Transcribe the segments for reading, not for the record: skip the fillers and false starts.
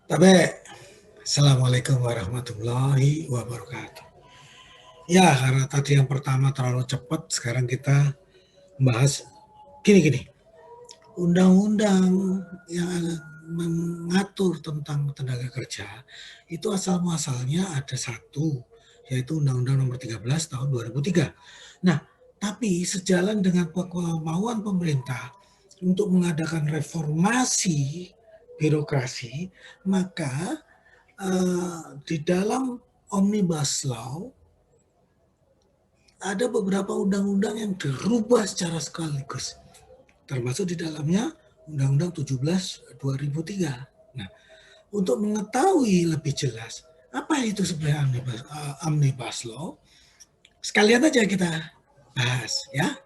Tabe, Assalamualaikum warahmatullahi wabarakatuh. Ya, karena tadi yang pertama terlalu cepat, sekarang kita membahas gini-gini. Undang-undang yang mengatur tentang tenaga kerja, itu asal muasalnya ada satu, yaitu Undang-Undang Nomor 13 Tahun 2003. Nah, tapi sejalan dengan kemauan pemerintah untuk mengadakan reformasi birokrasi, maka di dalam Omnibus Law ada beberapa undang-undang yang dirubah secara sekaligus, termasuk di dalamnya Undang-Undang 17 2003. Nah, untuk mengetahui lebih jelas apa itu sebenarnya Omnibus Law, sekalian aja kita bahas ya.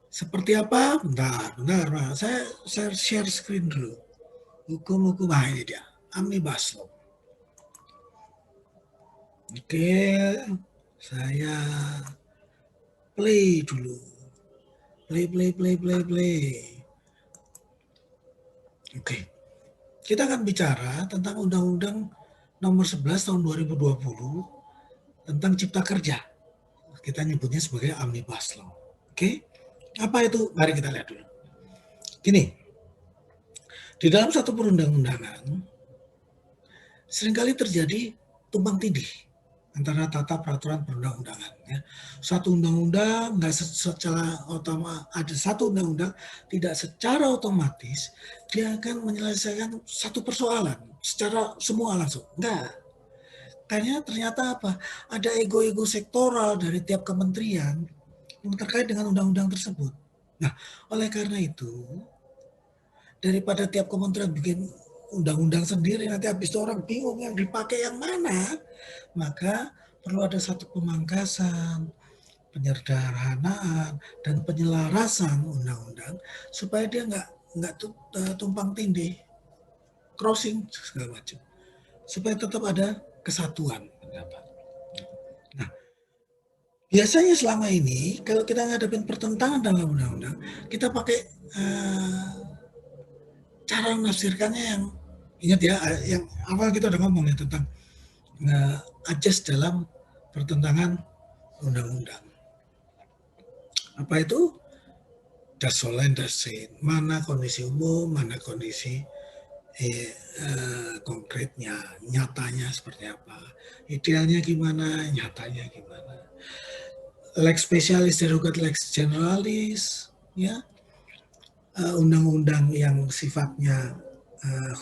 Seperti apa? Bentar. Saya share screen dulu. Hukum-hukum ini dia, Omnibus Law. Oke, saya play dulu. Play. Oke. Kita akan bicara tentang Undang-Undang Nomor 11 Tahun 2020 tentang Cipta Kerja. Kita nyebutnya sebagai Omnibus Law. Oke. Apa itu? Mari kita lihat dulu. Gini. Di dalam satu perundang-undangan seringkali terjadi tumpang tindih antara tata peraturan perundang-undangan. Ya. Satu undang-undang nggak secara otomatis, ada satu undang-undang tidak secara otomatis dia akan menyelesaikan satu persoalan secara semua langsung. Enggak. Kayaknya ternyata apa? Ada ego-ego sektoral dari tiap kementerian yang terkait dengan undang-undang tersebut. Nah, oleh karena itu, daripada tiap kementerian bikin undang-undang sendiri, nanti habis itu orang bingung yang dipakai yang mana, maka perlu ada satu pemangkasan, penyederhanaan, dan penyelarasan undang-undang supaya dia nggak tumpang tindih, crossing segala macam, supaya tetap ada kesatuan pendapat. Nah, biasanya selama ini kalau kita ngadepin pertentangan dalam undang-undang, kita pakai cara menafsirkannya yang ingat ya, yang awal kita udah ngomong ya tentang adjust dalam pertentangan undang-undang. Apa itu? Das Sollen, das Sein. Mana kondisi umum, mana kondisi konkretnya, nyatanya seperti apa. Idealnya gimana, nyatanya gimana. Lex specialis derogat lex generalis, ya. Undang-undang yang sifatnya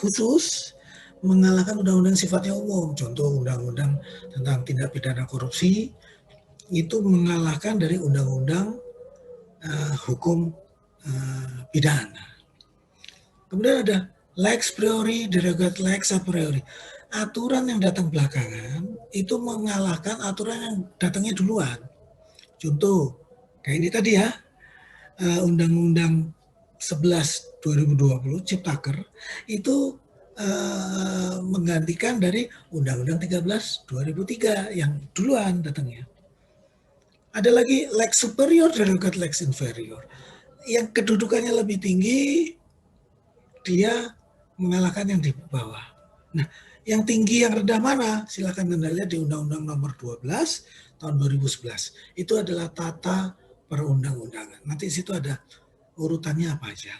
khusus mengalahkan undang-undang sifatnya umum. Contoh undang-undang tentang tindak pidana korupsi itu mengalahkan dari undang-undang hukum pidana. Kemudian ada lex priori, derogat lex a priori. Aturan yang datang belakangan itu mengalahkan aturan yang datangnya duluan. Contoh, kayak ini tadi ya, Undang-Undang 11 2020 Ciptaker itu menggantikan dari Undang-Undang 13 2003 yang duluan datangnya. Ada lagi lex superior derogat lex inferior. Yang kedudukannya lebih tinggi dia mengalahkan yang di bawah. Nah, yang tinggi yang rendah mana? Silakan Anda lihat di Undang-Undang Nomor 12 tahun 2011. Itu adalah tata perundang-undangan. Nanti di situ ada urutannya apa aja.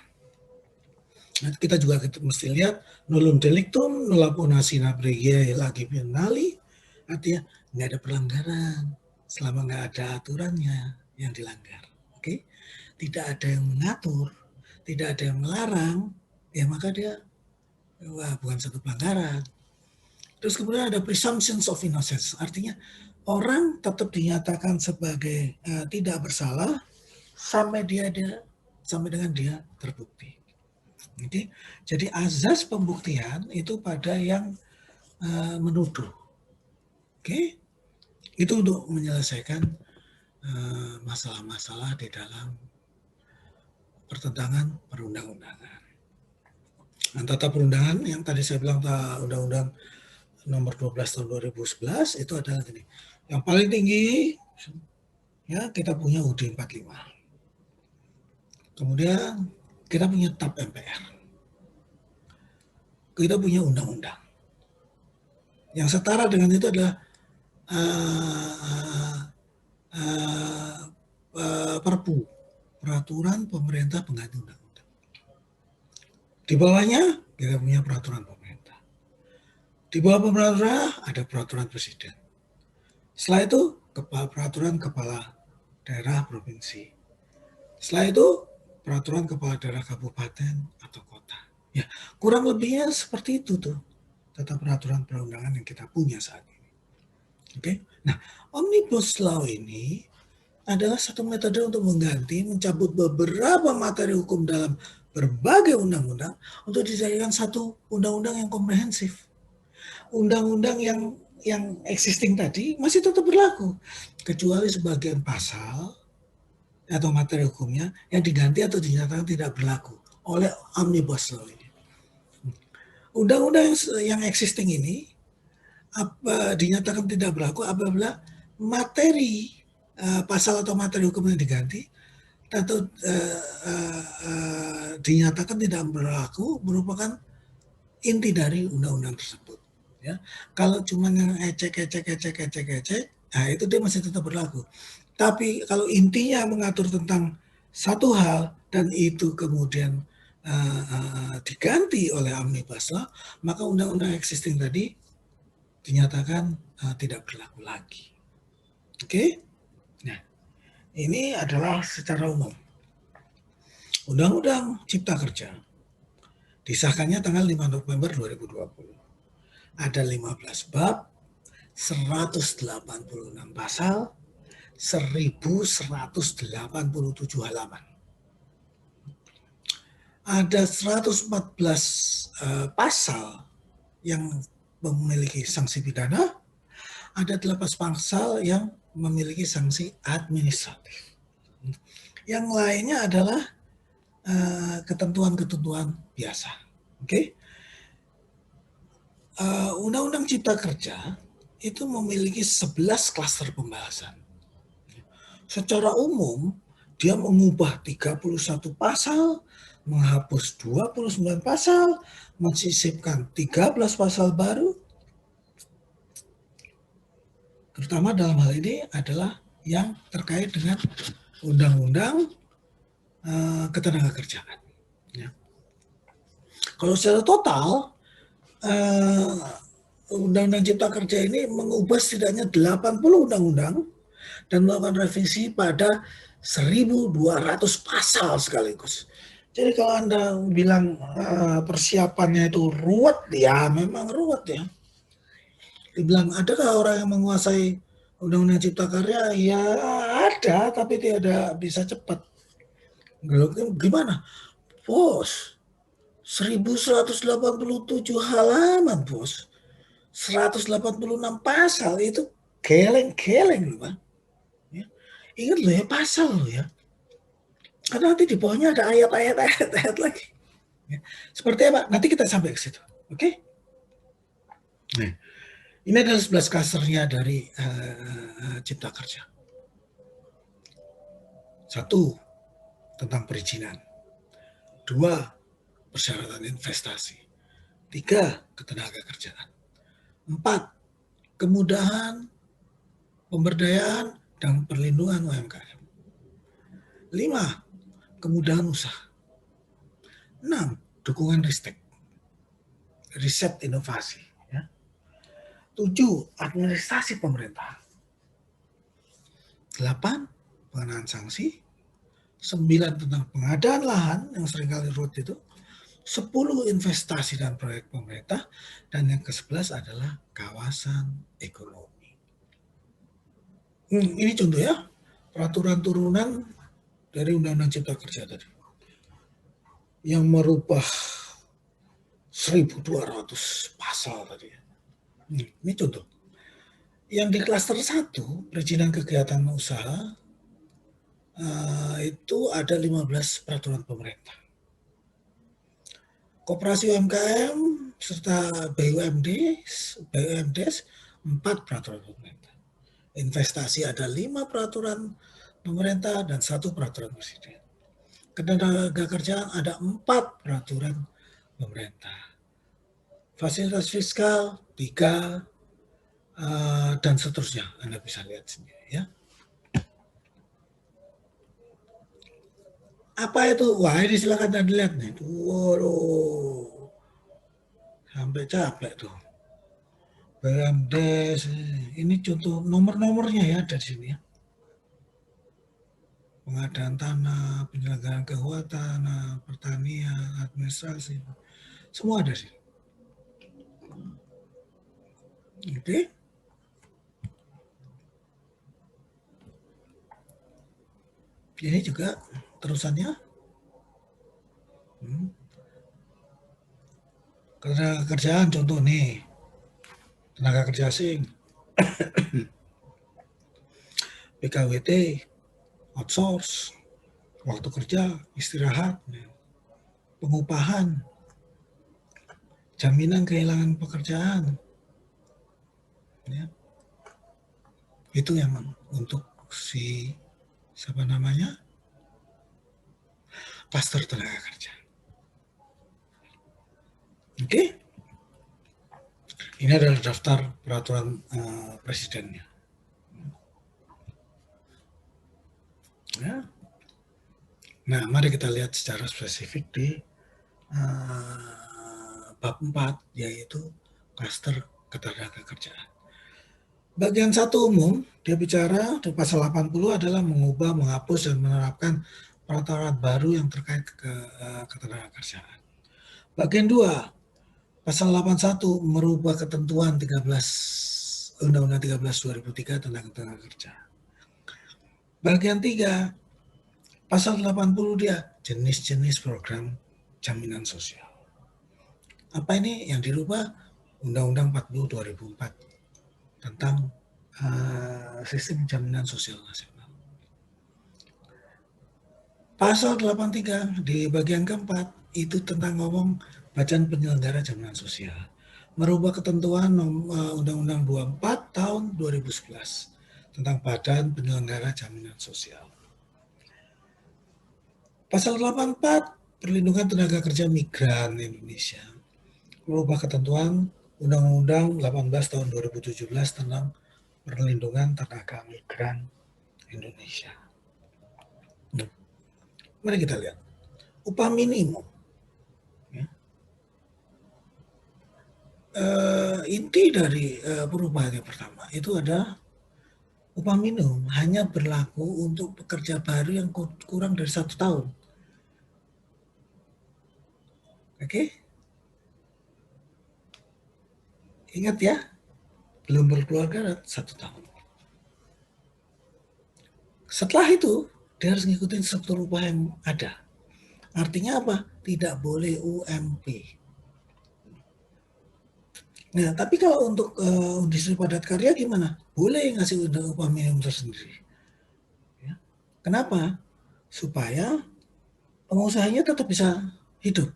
Nah, kita juga mesti lihat nullum delictum, nulla punasina pregia lagi penali, artinya nggak ada pelanggaran selama nggak ada aturannya yang dilanggar. Oke, tidak ada yang mengatur, tidak ada yang melarang, ya maka dia bukan satu pelanggaran. Terus kemudian ada presumptions of innocence, artinya orang tetap dinyatakan sebagai tidak bersalah sampai dengan dia terbukti. Oke, jadi azas pembuktian itu pada yang menuduh. Oke, itu untuk menyelesaikan masalah-masalah di dalam pertentangan perundang-undangan. Nah, tata perundangan yang tadi saya bilang Undang-Undang Nomor 12 tahun 2011 itu adalah ini. Yang paling tinggi ya kita punya UUD 45. Kemudian kita punya TAP MPR. kita punya undang-undang. Yang setara dengan itu adalah uh, Perpu, peraturan pemerintah pengganti undang-undang. Di bawahnya kita punya peraturan pemerintah. Di bawah pemerintah ada peraturan presiden. Setelah itu peraturan kepala daerah provinsi. Setelah itu peraturan kepala daerah kabupaten atau kota. Ya, kurang lebihnya seperti itu tuh tata peraturan perundangan yang kita punya saat ini. Oke. Nah, Omnibus Law ini adalah satu metode untuk mengganti, mencabut beberapa materi hukum dalam berbagai undang-undang untuk dijadikan satu undang-undang yang komprehensif. Undang-undang yang existing tadi masih tetap berlaku, kecuali sebagian pasal atau materi hukumnya yang diganti atau dinyatakan tidak berlaku oleh Omnibus Law ini. Undang-undang yang existing ini dinyatakan tidak berlaku apabila materi pasal atau materi hukum yang diganti atau dinyatakan tidak berlaku merupakan inti dari undang-undang tersebut. Ya, kalau cuma yang ecek, nah itu dia masih tetap berlaku. Tapi kalau intinya mengatur tentang satu hal dan itu kemudian diganti oleh Omnibus Law, maka undang-undang existing tadi dinyatakan tidak berlaku lagi. Oke? Nah, ini adalah secara umum. Undang-Undang Cipta Kerja disahkannya tanggal 5 November 2020. Ada 15 bab, 186 pasal, 1187 halaman. Ada 114 pasal yang memiliki sanksi pidana, ada 8 pasal yang memiliki sanksi administratif. Yang lainnya adalah ketentuan-ketentuan biasa. Oke. Undang-Undang Cipta Kerja itu memiliki 11 klaster pembahasan. Secara umum, dia mengubah 31 pasal, menghapus 29 pasal, mensisipkan 13 pasal baru. Terutama dalam hal ini adalah yang terkait dengan undang-undang ketenagakerjaan. Ya. Kalau secara total, Undang-Undang Cipta Kerja ini mengubah setidaknya 80 undang-undang dan melakukan revisi pada 1.200 pasal sekaligus. Jadi kalau Anda bilang persiapannya itu ruwet, ya memang ruwet ya. Dibilang adakah orang yang menguasai Undang-Undang Cipta Kerja? Ya ada, tapi tidak bisa cepat. Gimana? Bos, 1187 halaman, bos. 186 pasal itu geleng-geleng loh, Pak. Ya. Ingat loh ya, pasal loh ya. Karena nanti di bawahnya ada ayat-ayat lagi. Ya. Seperti apa? Nanti kita sampai ke situ. Oke? Nah, ini adalah 11 klasternya dari Cipta Kerja. 1, tentang perizinan. 2, persyaratan investasi. 3, ketenagakerjaan. 4, kemudahan, pemberdayaan, dan perlindungan UMKM. 5, kemudahan usaha. 6, dukungan riset inovasi. Ya. 7, administrasi pemerintah. 8, pengenaan sanksi. 9, tentang pengadaan lahan yang seringkali ruwet itu. 10, investasi dan proyek pemerintah, dan yang ke-11 adalah kawasan ekonomi. Ini contoh ya, peraturan turunan dari Undang-Undang Cipta Kerja tadi, yang merubah 1.200 pasal tadi. Ini contoh. Yang di klaster 1, perizinan kegiatan usaha, itu ada 15 peraturan pemerintah. Koperasi UMKM serta BUMDes 4 peraturan pemerintah. Investasi ada 5 peraturan pemerintah dan 1 peraturan presiden. Ketenagakerjaan ada 4 peraturan pemerintah. fasilitas fiskal 3, dan seterusnya. Anda bisa lihat sendiri ya. Apa itu? Wah, ini silakan Anda lihat nih. Waduh, sampai capek tuh. BUMDes, ini contoh nomor-nomornya ya dari sini ya. Pengadaan tanah, penyelenggaraan kehutanan, pertanian, administrasi, semua ada sih. Oke. Ini juga terusannya. Tenaga kerjaan contoh nih, tenaga kerja asing, PKWT, outsource, waktu kerja, istirahat, pengupahan, jaminan kehilangan pekerjaan, ya. Itu yang untuk si siapa namanya, klaster tenaga kerja. Oke, ini adalah daftar peraturan presidennya. Ya. Nah, mari kita lihat secara spesifik di bab 4, yaitu klaster ketenaga kerjaan. Bagian 1 umum, dia bicara di pasal 80 adalah mengubah, menghapus, dan menerapkan peraturan baru yang terkait ketenaga kerjaan. Bagian 2, pasal 81 merubah ketentuan 13 Undang-Undang 13 2003 tentang ketenaga kerjaan. Bagian 3, pasal 80 dia jenis-jenis program jaminan sosial. Apa ini yang dirubah? Undang-Undang 40 2004 tentang sistem jaminan sosial nasional. Pasal 83 di bagian keempat itu tentang ngomong badan penyelenggara jaminan sosial. Merubah ketentuan Undang-Undang 24 tahun 2011 tentang badan penyelenggara jaminan sosial. Pasal 84 perlindungan tenaga kerja migran Indonesia. Merubah ketentuan Undang-Undang 18 tahun 2017 tentang perlindungan tenaga migran Indonesia. Mari kita lihat upah minimum. Ya. Inti dari perubahan yang pertama itu ada upah minimum hanya berlaku untuk pekerja baru yang kurang dari 1 tahun. Oke? Ingat ya, belum berkeluarga 1 tahun. Setelah itu dia harus ngikutin struktur upah yang ada. Artinya apa? Tidak boleh UMP. Nah, tapi kalau untuk industri padat karya gimana? Boleh ngasih upah minimum tersendiri. Ya. Kenapa? Supaya pengusahanya tetap bisa hidup.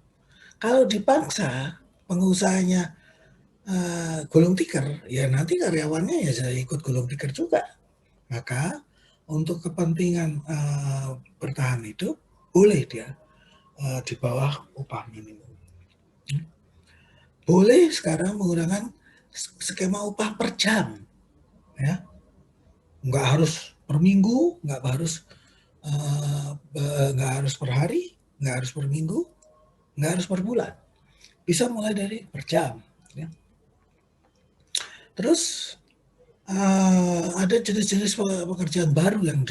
Kalau dipaksa pengusahanya gulung tikar, ya nanti karyawannya ya saya ikut gulung tikar juga. Maka untuk kepentingan bertahan hidup, boleh dia di bawah upah minimum. Boleh sekarang menggunakan skema upah per jam, ya, nggak harus per minggu, nggak harus per hari, nggak harus per minggu, nggak harus per bulan, bisa mulai dari per jam. Ya. Terus ada jenis-jenis pekerjaan baru yang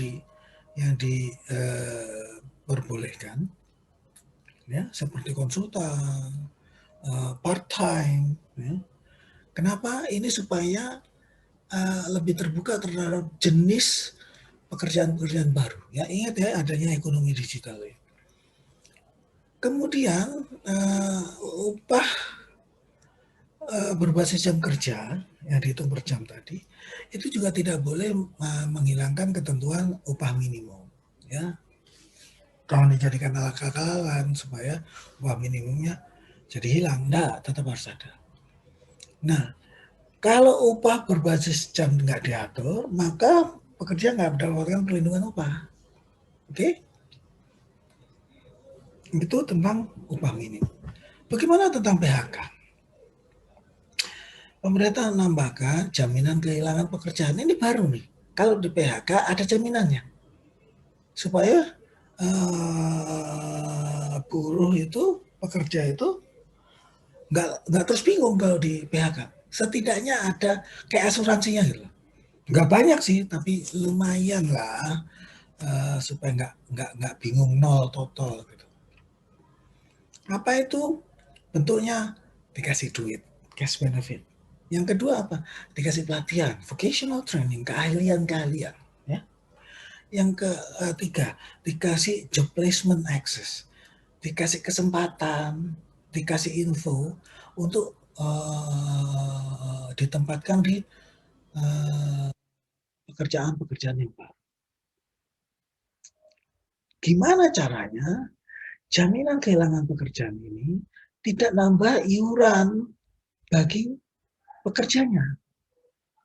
diperbolehkan, ya, seperti konsultan, part time. Ya. Kenapa? Ini supaya lebih terbuka terhadap jenis pekerjaan-pekerjaan baru. Ya, ingat ya adanya ekonomi digital ya. Kemudian upah berbasis jam kerja yang dihitung per jam tadi itu juga tidak boleh menghilangkan ketentuan upah minimum. Ya, jangan dijadikan akal-akalan supaya upah minimumnya jadi hilang. Enggak, tetap harus ada. Nah, kalau upah berbasis jam nggak diatur, maka pekerja nggak mendapatkan perlindungan upah. Oke? Itu tentang upah minimum. Bagaimana tentang PHK? pemerintah menambahkan jaminan kehilangan pekerjaan. Ini baru nih. Kalau di PHK ada jaminannya supaya buruh itu, pekerja itu nggak terus bingung kalau di PHK. Setidaknya ada kayak asuransinya gitu. Nggak banyak sih, tapi lumayan lah supaya nggak bingung nol total gitu. Apa itu? Bentuknya dikasih duit, cash benefit. Yang kedua apa? Dikasih pelatihan, vocational training, keahlian-keahlian. Ya. Yang ketiga, dikasih job placement access, dikasih kesempatan, dikasih info untuk ditempatkan di pekerjaan-pekerjaan yang baru. Gimana caranya jaminan kehilangan pekerjaan ini tidak nambah iuran bagi pekerjanya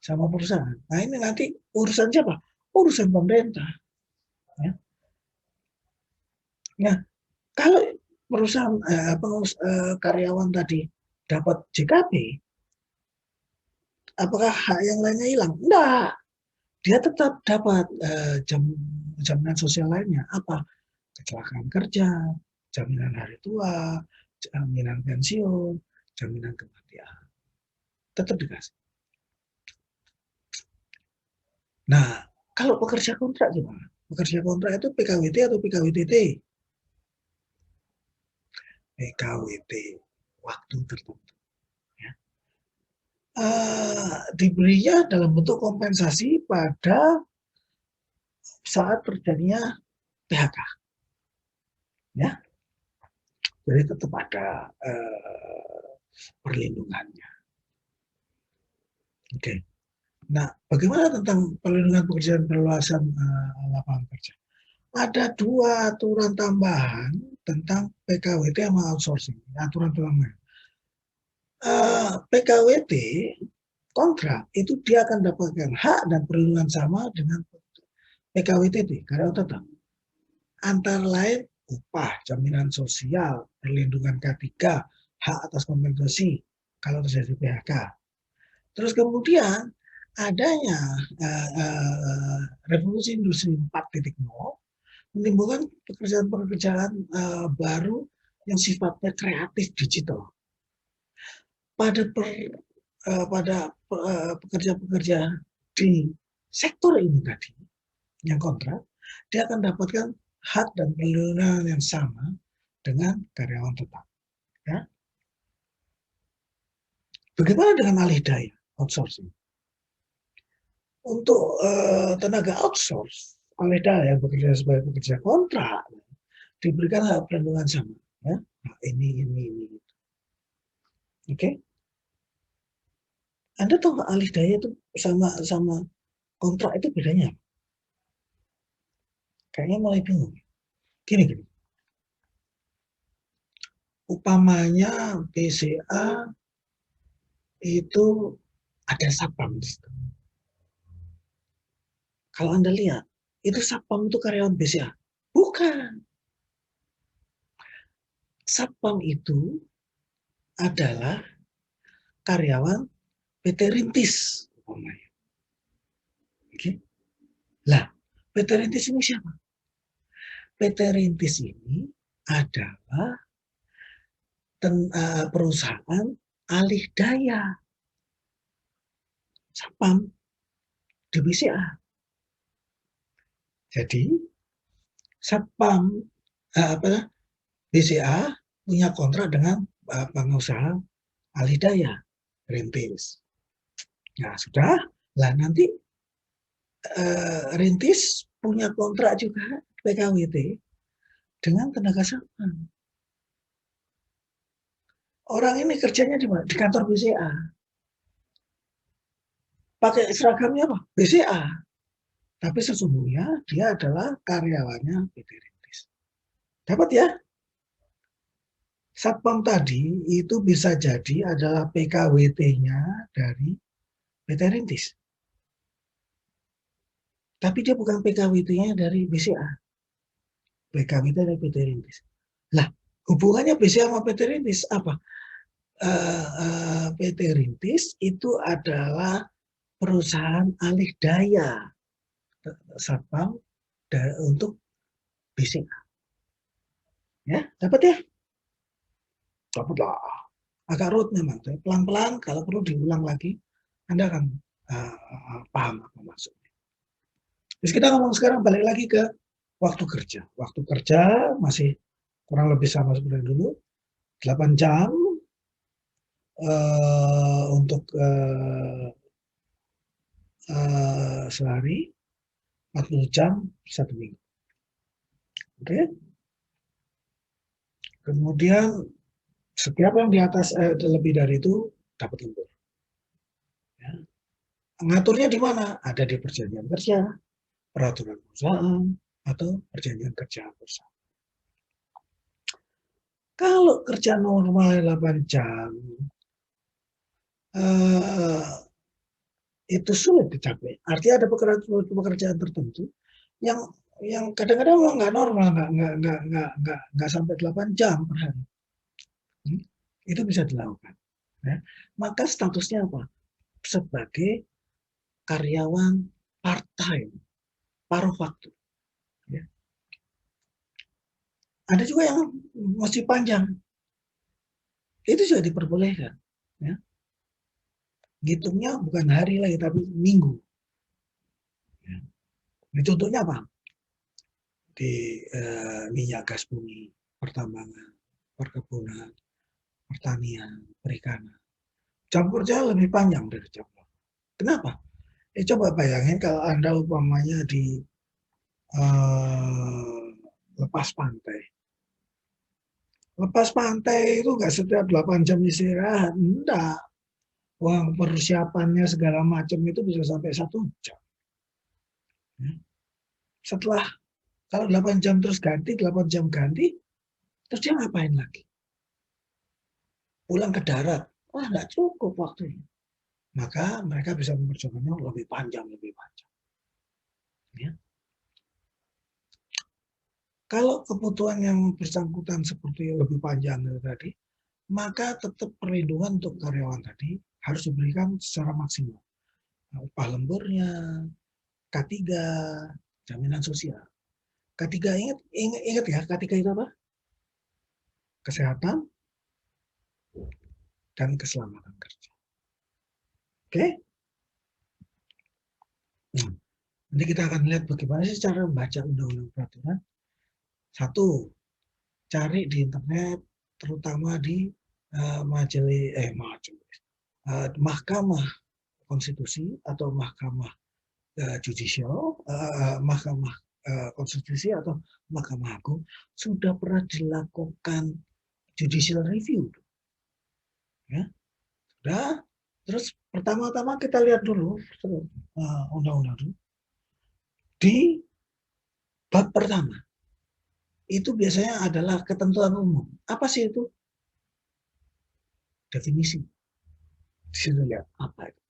sama perusahaan. Nah ini nanti urusan siapa? Urusan pemerintah. Ya. Nah kalau perusahaan karyawan tadi dapat JKP, apakah hak yang lainnya hilang? Enggak, dia tetap dapat jaminan sosial lainnya. Apa? Kecelakaan kerja, jaminan hari tua, jaminan pensiun, jaminan kematian. Tetap dikasih. Nah, kalau pekerja kontrak gimana? Pekerja kontrak itu PKWT atau PKWTT? PKWT, waktu tertentu. Ya. Diberinya dalam bentuk kompensasi pada saat terjadinya PHK. Ya. Jadi tetap ada perlindungannya. Oke. Nah, bagaimana tentang perlindungan pekerjaan perluasan lapangan kerja? Ada dua aturan tambahan tentang PKWT sama outsourcing. Aturan tambahan. PKWT kontrak itu dia akan dapatkan hak dan perlindungan sama dengan PKWTT, karyawan tetap. Antara lain upah, jaminan sosial, perlindungan K3, hak atas kompensasi kalau terjadi PHK. Terus kemudian adanya revolusi industri 4.0 menimbulkan pekerjaan-pekerjaan baru yang sifatnya kreatif digital. Pada pekerja-pekerja di sektor ini tadi, yang kontrak, dia akan dapatkan hak dan perlindungan yang sama dengan karyawan tetap. Ya. Bagaimana dengan alih daya outsourcing? Untuk tenaga outsource, alih daya yang bekerja sebagai pekerja kontrak, diberikan hak perlindungan sama. Ya. Nah, ini. Oke. Anda tahu alih daya itu sama kontrak itu bedanya? Kayaknya mulai bingung. Gini. Upamanya BCA itu ada satpam di situ. Kalau Anda lihat, itu satpam itu karyawan BCA. Bukan. Satpam itu adalah karyawan PT Rintis. Oke. Lah, PT Rintis ini siapa? PT Rintis ini adalah perusahaan alih daya satpam di BCA. Jadi satpam BCA punya kontrak dengan pengusaha alih daya Rintis. Nah sudah, lah nanti Rintis punya kontrak juga PKWT dengan tenaga satpam. Orang ini kerjanya di mana? Di kantor BCA. Pakai seragamnya apa? BCA. Tapi sesungguhnya dia adalah karyawannya PT Rintis. Dapat ya? Satpam tadi itu bisa jadi adalah PKWT-nya dari PT Rintis. Tapi dia bukan PKWT-nya dari BCA. PKWT dari PT Rintis. Lah, hubungannya BCA sama PT Rintis apa? PT Rintis itu adalah perusahaan alih daya Satpam untuk BCA. Ya, dapat ya? Dapat lah. Agak root memang, pelan-pelan kalau perlu diulang lagi, Anda akan paham apa maksudnya. Terus kita ngomong sekarang balik lagi ke waktu kerja. Waktu kerja masih kurang lebih sama seperti dulu, 8 jam untuk sehari, 40 jam satu minggu. Oke. Kemudian setiap yang di atas lebih dari itu dapat lembur. Ya. Ngaturnya di mana? Ada di perjanjian kerja, peraturan perusahaan, atau perjanjian kerja bersama. Kalau kerja normal 8 jam, itu sulit dicapai. Artinya ada pekerjaan tertentu yang kadang-kadang nggak normal, nggak sampai 8 jam per hari. Itu bisa dilakukan. Ya. Maka statusnya apa? Sebagai karyawan part-time, paruh waktu. Ya. Ada juga yang masih panjang. Itu juga diperbolehkan. Ya. Ngitungnya bukan hari lagi, tapi minggu. Ya. Ini contohnya apa? Di minyak gas bumi, pertambangan, perkebunan, pertanian, perikanan. Jam kerja lebih panjang dari jam kerja. Kenapa? Coba bayangin kalau Anda umpamanya di lepas pantai. Lepas pantai itu nggak setiap 8 jam istirahat, enggak. Uang persiapannya segala macam itu bisa sampai 1 jam. Setelah kalau 8 jam terus ganti, 8 jam ganti, terus dia ngapain lagi? Pulang ke darat, wah nggak cukup waktunya. Maka mereka bisa memperjuangkannya lebih panjang. Ya. Kalau kebutuhan yang bersangkutan seperti lebih panjang dari tadi, maka tetap perlindungan untuk karyawan tadi harus diberikan secara maksimal. Upah lemburnya, K3, jaminan sosial. K3 ingat ya, K3 itu apa? Kesehatan dan keselamatan kerja. Oke? Nah, nanti kita akan lihat bagaimana sih cara membaca undang-undang peraturan. Satu, cari di internet, terutama di Mahkamah Konstitusi atau Mahkamah Judicial, Mahkamah Konstitusi atau Mahkamah Agung sudah pernah dilakukan judicial review. Ya, sudah. Terus pertama-tama kita lihat dulu undang-undang dulu. Di bab pertama itu biasanya adalah ketentuan umum. Apa sih itu? Definisi. Di situ lihat apa itu.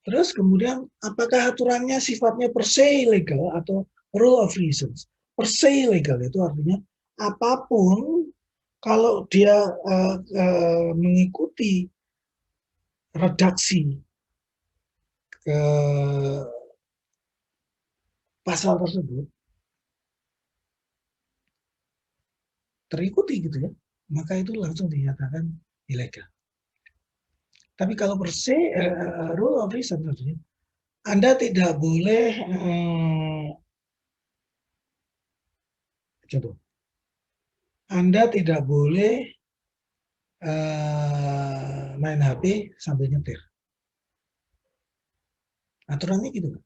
Terus kemudian apakah aturannya sifatnya per se legal atau rule of reasons? Per se legal itu artinya apapun kalau dia mengikuti redaksi ke pasal tersebut terikuti gitu ya, maka itu langsung dinyatakan ilegal. Tapi kalau per se rule of reason artinya Anda tidak boleh contoh, Anda tidak boleh main HP sambil nyetir. Aturannya gitu kan?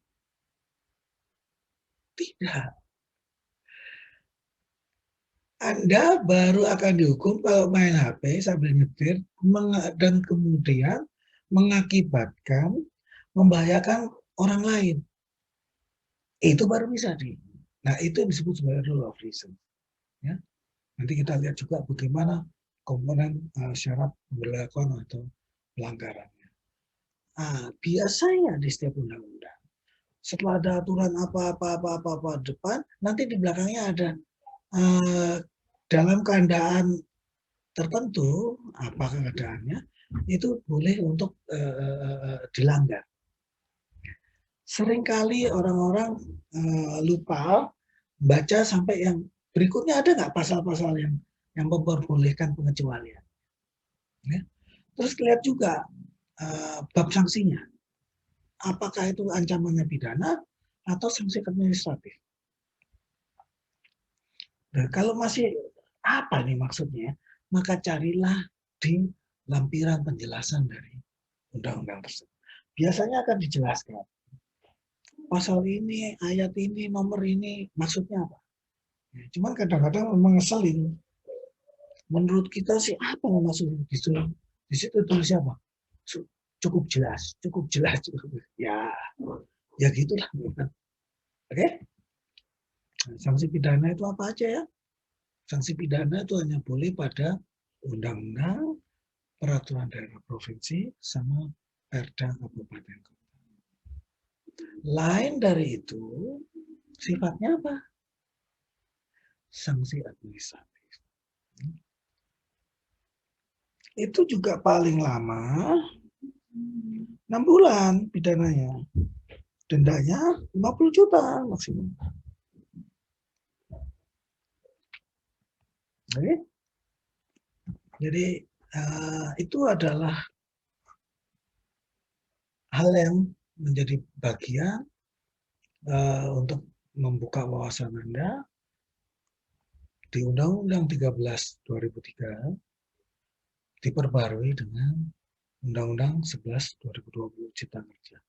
Tidak. Anda baru akan dihukum kalau main HP sambil nyetir dan kemudian mengakibatkan membahayakan orang lain. Itu baru bisa Nah, itu yang disebut sebagai rule of reason. Ya. Nanti kita lihat juga bagaimana komponen syarat pemberlakuan atau pelanggarannya. Biasanya di setiap undang-undang, setelah ada aturan apa depan, nanti di belakangnya ada dalam keadaan tertentu, apa keadaannya, itu boleh untuk dilanggar. Seringkali orang-orang lupa baca sampai yang berikutnya, ada nggak pasal-pasal yang memperbolehkan pengecualian. Ya. Terus lihat juga bab sanksinya. Apakah itu ancamannya pidana atau sanksi administratif. Nah, kalau masih apa nih maksudnya, maka carilah di lampiran penjelasan dari undang-undang tersebut. Biasanya akan dijelaskan pasal ini, ayat ini, nomor ini, maksudnya apa. Ya, cuman kadang-kadang memang ngeselin. Menurut kita sih apa yang maksudnya gitu. Di situ tulisnya apa? Cukup jelas, cukup jelas. Ya gitulah. Oke? Nah, sanksi pidana itu apa aja ya? Sanksi pidana itu hanya boleh pada undang-undang, peraturan daerah provinsi, sama perda kabupaten kota. Lain dari itu, sifatnya apa? Sanksi administratif. Itu juga paling lama 6 bulan pidananya. Dendanya 50 juta maksimum. Oke? Jadi itu adalah hal yang menjadi bagian untuk membuka wawasan Anda di Undang-Undang 13 2003 diperbarui dengan Undang-Undang 11 2020 Cipta Kerja.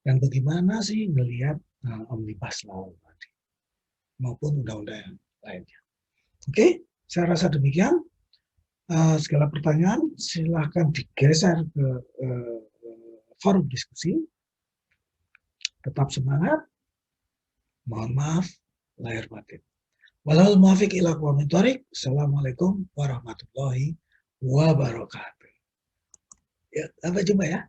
Dan bagaimana sih melihat Omnibus Law tadi maupun undang-undang yang lainnya. Oke, saya rasa demikian. Segala pertanyaan silahkan digeser ke forum diskusi. Tetap semangat. Mohon maaf lahir batin. Walal muwafiq ila aqwamit thoriq. Assalamualaikum warahmatullahi wabarakatuh. Ya, sampai jumpa ya.